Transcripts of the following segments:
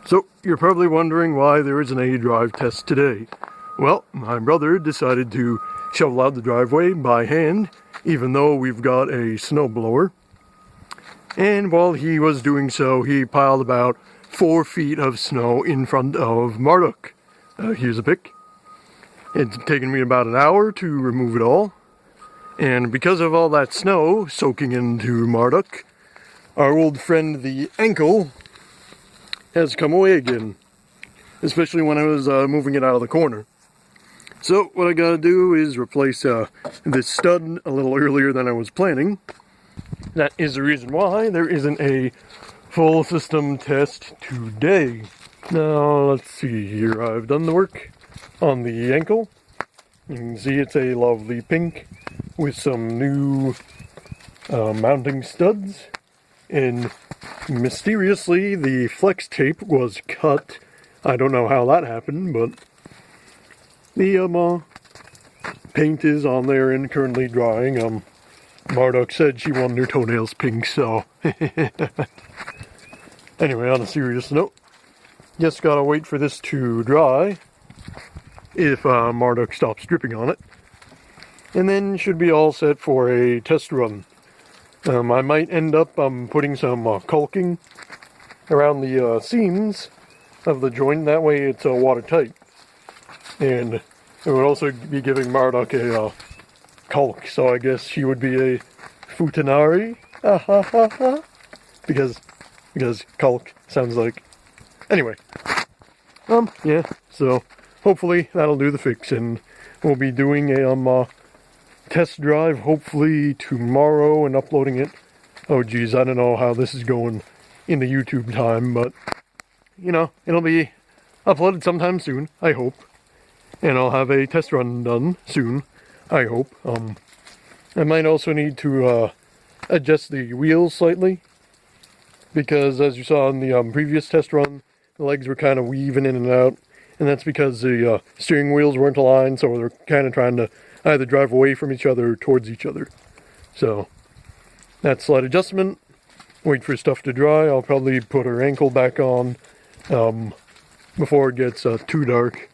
So, you're probably wondering why there isn't a drive test today. Well, my brother decided to shovel out the driveway by hand, even though we've got a snowblower. And while he was doing so, he piled about 4 feet of snow in front of Marduk. Here's a pic. It's taken me about an hour to remove it all. And because of all that snow soaking into Marduk, our old friend the ankle has come away again. Especially when I was moving it out of the corner. So what I gotta do is replace this stud a little earlier than I was planning. That is the reason why there isn't a full system test today. Now let's see here, I've done the work on the ankle. You can see it's a lovely pink with some new mounting studs. And mysteriously the flex tape was cut. I don't know how that happened, but the paint is on there and currently drying. Marduk said she wanted her toenails pink, so anyway, on a serious note, just gotta wait for this to dry if Marduk stops dripping on it, and then should be all set for a test run. I might end up putting some caulking around the seams of the joint, that way it's watertight. And it would also be giving Marduk a caulk, so I guess she would be a futanari, because caulk sounds like, anyway, yeah, so hopefully that'll do the fix, and we'll be doing a test drive hopefully tomorrow and uploading it. Oh geez, I don't know how this is going in the YouTube time, but you know, it'll be uploaded sometime soon, I hope. And I'll have a test run done soon, I hope. I might also need to adjust the wheels slightly, because as you saw in the previous test run, the legs were kind of weaving in and out, and that's because the steering wheels weren't aligned, so they're kind of trying to either drive away from each other or towards each other. So, that slight adjustment. Wait for stuff to dry. I'll probably put her ankle back on before it gets too dark.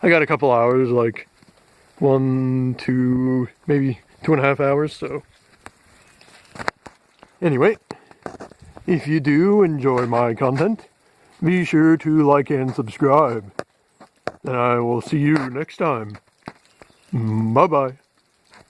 I got a couple hours, like 1, 2, maybe 2.5 hours, so. Anyway, if you do enjoy my content, be sure to like and subscribe. And I will see you next time. Bye-bye.